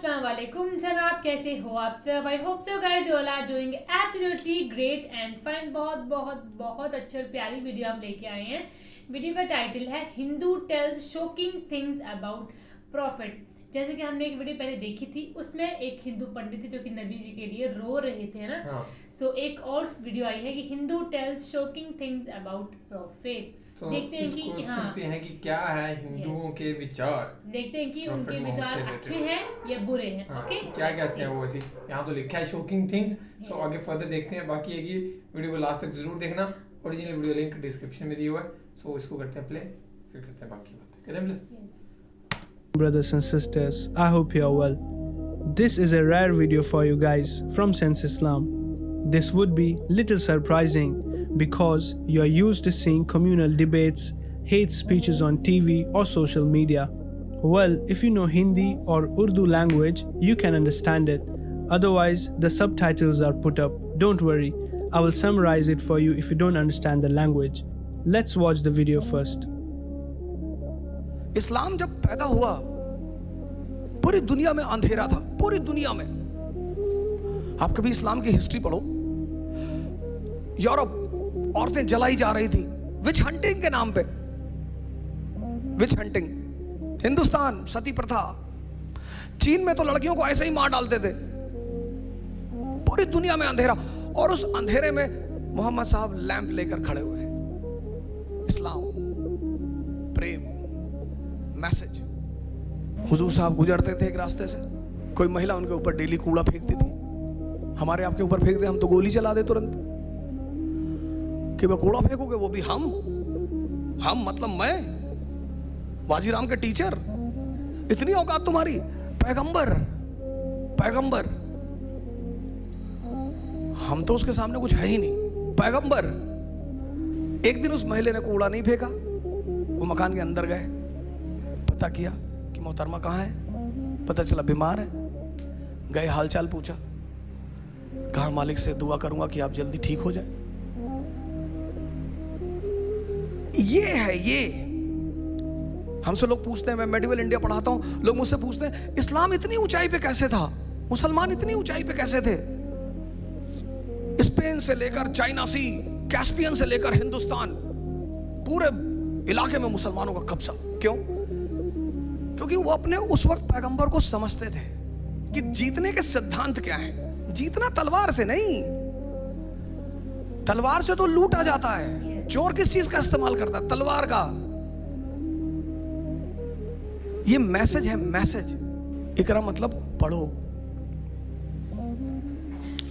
अस्सलाम वालेकुम जनाब, कैसे हो आप सब? I hope so guys you all are doing absolutely great and fine. बहुत बहुत बहुत अच्छी और प्यारी वीडियो हम लेके आए हैं। वीडियो का टाइटल है Hindu tells shocking things about prophet. जैसे कि हमने एक वीडियो पहले देखी थी, उसमें एक हिंदू पंडित थे जो कि नबी जी के लिए रो रहे थे ना। सो एक और वीडियो आई है कि Hindu tells shocking things about prophet. तो देखते हैं कि सुनते हैं कि क्या है हिंदुओं के विचार, देखते हैं कि उनके विचार अच्छे हैं या बुरे हैं। ओके, क्या कहते हैं वो। ऐसी यहाँ तो लिखा है शॉकिंग थिंग्स। सो आगे फर्दर देखते हैं। बाकी है कि वीडियो को लास्ट तक जरूर देखना। ओरिजिनल वीडियो लिंक डिस्क्रिप्शन में दिया हुआ है। सो इसको करते हैं प्ले, फिर करते हैं बाकी बातें। करें play. Brothers and sisters, I hope you are well. This is a rare video for you guys from Sense Islam. This would be little surprising because you are used to seeing communal debates, hate speeches on TV or social media. Well, if you know Hindi or Urdu language, you can understand it. Otherwise, the subtitles are put up. Don't worry, I will summarize it for you if you don't understand the language. Let's watch the video first. इस्लाम जब पैदा हुआ पूरी दुनिया में अंधेरा था, पूरी दुनिया में। आप कभी इस्लाम की हिस्ट्री पढ़ो। यूरोप औरतें जलाई जा रही थी विच हंटिंग के नाम पे। विच हंटिंग। हिंदुस्तान सती प्रथा। चीन में तो लड़कियों को ऐसे ही मार डालते थे। पूरी दुनिया में अंधेरा, और उस अंधेरे में मोहम्मद साहब लैंप लेकर खड़े हुए। इस्लाम, प्रेम, मैसेज। हुजूर साहब गुजरते थे एक रास्ते से, कोई महिला उनके ऊपर डेली कूड़ा फेंकती थी। हमारे आपके ऊपर फेंक दे, हम तो गोली चला दे तुरंत। कि वो कूड़ा फेंकोगे, वो भी हम मतलब मैं, वाजीराम के टीचर। इतनी औकात तुम्हारी। पैगंबर, पैगंबर। हम तो उसके सामने कुछ है ही नहीं। पैगंबर। एक दिन उस महिला ने कूड़ा नहीं फेंका। वो मकान के अंदर गए, पता किया कि मोहतरमा कहाँ है। पता चला बीमार है। गए, हालचाल पूछा। कहा मालिक से दुआ करूंगा कि आप जल्दी ठीक हो जाए। ये है ये। हमसे लोग पूछते हैं, मैं मेडिवल इंडिया पढ़ाता हूं, लोग मुझसे पूछते हैं इस्लाम इतनी ऊंचाई पे कैसे था, मुसलमान इतनी ऊंचाई पे कैसे थे। स्पेन से लेकर चाइना सी, कैस्पियन से लेकर हिंदुस्तान, पूरे इलाके में मुसलमानों का कब्जा। क्यों? क्योंकि वो अपने उस वक्त पैगंबर को समझते थे कि जीतने के सिद्धांत क्या है। जीतना तलवार से नहीं। तलवार से तो लूटा जाता है। चोर किस चीज का इस्तेमाल करता है? तलवार का। ये मैसेज है, मैसेज। इकरा मतलब पढ़ो।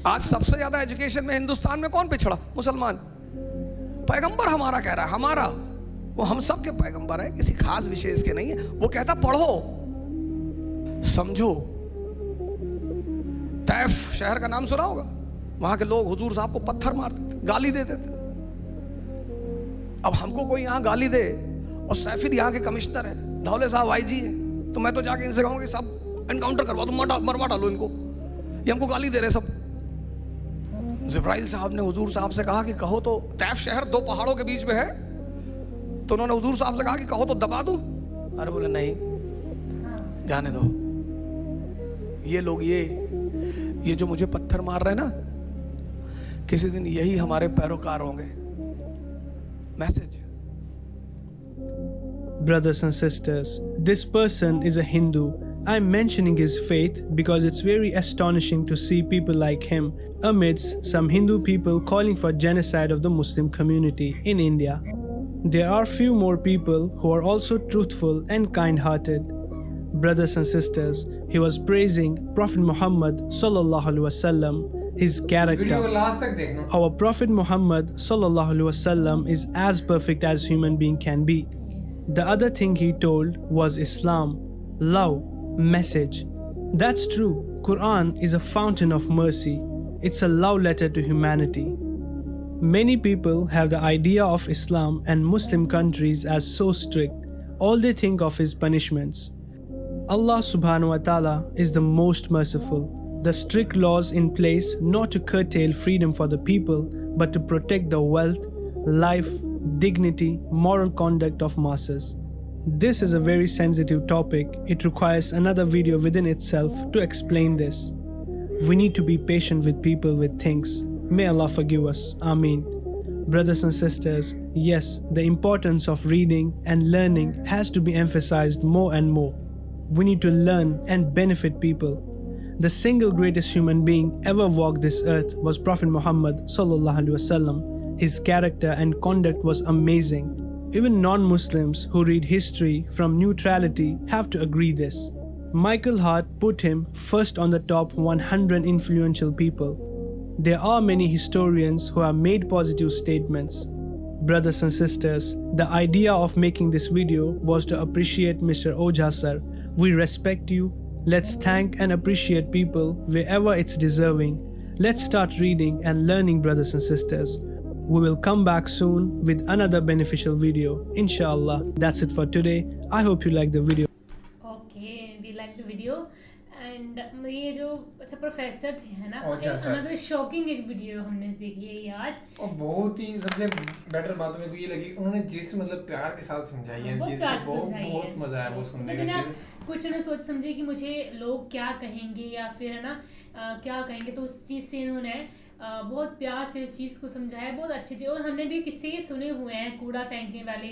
आज सबसे ज्यादा एजुकेशन में हिंदुस्तान में कौन पिछड़ा? मुसलमान। पैगंबर हमारा कह रहा है, हमारा, वो हम सब के पैगंबर है, किसी खास विशेष के नहीं है। वो कहता पढ़ो, समझो। तैफ शहर का नाम सुना होगा। वहां के लोग हुजूर साहब को पत्थर मारते थे, गाली देते थे। अब हमको कोई यहां गाली दे, और सैफिर यहां के कमिश्नर है, धौले साहब आईजी है, तो मैं तो जाके इनसे कहूंगा कि सब एनकाउंटर करवा दो, मरवा डालो इनको, ये हमको गाली दे रहे सब। जिब्राइल साहब ने हुजूर साहब से कहा कि कहो तो, तैफ शहर दो पहाड़ों के बीच में है, तो उन्होंने हुजूर साहब से कहा कि कहो तो दबा दूं। अरे बोले नहीं, जाने दो। ये लोग ये जो मुझे पत्थर मार रहे हैं ना, किसी दिन यही हमारे पैरोकार होंगे। Message. Brothers and sisters, this person is a Hindu. I'm mentioning his faith because it's very astonishing to see people like him amidst some Hindu people calling for genocide of the Muslim community in India. There are few more people who are also truthful and kind-hearted. Brothers and sisters, he was praising Prophet Muhammad sallallahu alaihi wasallam, his character. Our Prophet Muhammad sallallahu alaihi wasallam is as perfect as human being can be. The other thing he told was Islam, love, message. That's true. Quran is a fountain of mercy. It's a love letter to humanity. Many people have the idea of Islam and Muslim countries as so strict. All they think of is punishments. Allah subhanahu wa ta'ala is the most merciful. The strict laws in place not to curtail freedom for the people, but to protect the wealth, life, dignity, moral conduct of masses. This is a very sensitive topic. It requires another video within itself to explain this. We need to be patient with people with things. May Allah forgive us. Ameen. Brothers and sisters, yes, the importance of reading and learning has to be emphasized more and more. We need to learn and benefit people. The single greatest human being ever walked this earth was Prophet Muhammad sallallahu alaihi wasallam. His character and conduct was amazing. Even non-Muslims who read history from neutrality have to agree this. Michael Hart put him first on the top 100 influential people. There are many historians who have made positive statements. Brothers and sisters, the idea of making this video was to appreciate Mr. Ojha sir. We respect you. Let's thank and appreciate people wherever it's deserving. Let's start reading and learning, brothers and sisters. We will come back soon with another beneficial video, inshallah. That's it for today. I hope you like the video. Okay, we like the video. And ये जो अच्छा professor थे है ना, ओझा sir. another shocking एक video हमने देखी है ये आज। और बहुत ही सबसे बेटर बात मेरे को ये लगी, उन्होंने जिस मतलब प्यार के साथ समझाई है चीज़, बहुत मजा आया वो सुनने का चीज़। कुछ उन्होंने सोच समझे कि मुझे लोग क्या कहेंगे या फिर है ना क्या कहेंगे, तो उस चीज़ से इन्होंने बहुत प्यार से इस चीज़ को समझाया, बहुत अच्छी थी। और हमने भी किस्से सुने हुए हैं, कूड़ा फेंकने वाले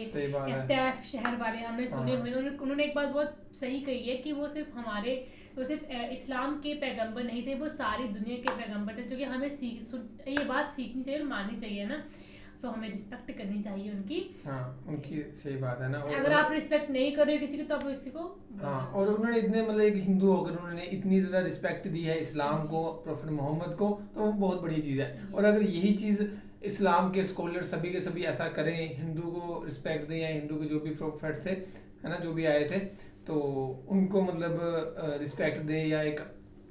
या तैफ शहर वाले हमने सुने हुए हैं। उन्होंने एक बात बहुत सही कही है कि वो सिर्फ इस्लाम के पैगंबर नहीं थे, वो सारी दुनिया के पैगंबर थे, जो कि हमें ये बात सीखनी चाहिए और माननी चाहिए ना। सो हमें रिस्पेक्ट करनी चाहिए उनकी। हाँ, उनकी सही बात है ना। अगर आप रिस्पेक्ट नहीं कर रहे किसी की तो आप किसी को हाँ, और उन्होंने इतने मतलब एक हिंदू होकर उन्होंने इतनी ज़्यादा रिस्पेक्ट दी है इस्लाम को, प्रोफेट मोहम्मद को, तो वो बहुत बड़ी चीज़ है। और अगर यही चीज़ इस्लाम के स्कॉलर सभी के सभी ऐसा करें, हिंदू को रिस्पेक्ट दें या हिंदू के जो भी प्रोफेट थे है ना, जो भी आए थे, तो उनको मतलब रिस्पेक्ट दें या एक,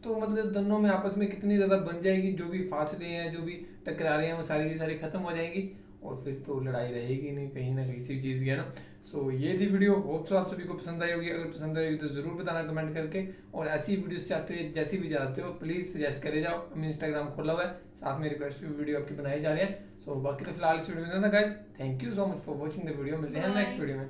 तो मतलब दोनों में आपस में कितनी ज़्यादा बन जाएगी। जो भी फासले हैं, जो भी टकरारे हैं, वो सारी की सारी ख़त्म हो जाएंगी और फिर तो लड़ाई रहेगी नहीं कहीं ना किसी चीज़ की, है ना। सो ये थी वीडियो, होप सो आप सभी को पसंद आई होगी। अगर पसंद आई होगी तो ज़रूर बताना कमेंट करके, और ऐसी वीडियोस चाहते हो जैसी भी चाहते हो प्लीज़ सजेस्ट करे जाओ। हम इंस्टाग्राम खोला हुआ है, साथ में रिक्वेस्ट भी वीडियो आपकी बनाई जा रही है। सो बाकी तो फिलहाल इस वीडियो में था guys, thank you so much for watching the video. मिलते हैं नेक्स्ट वीडियो में।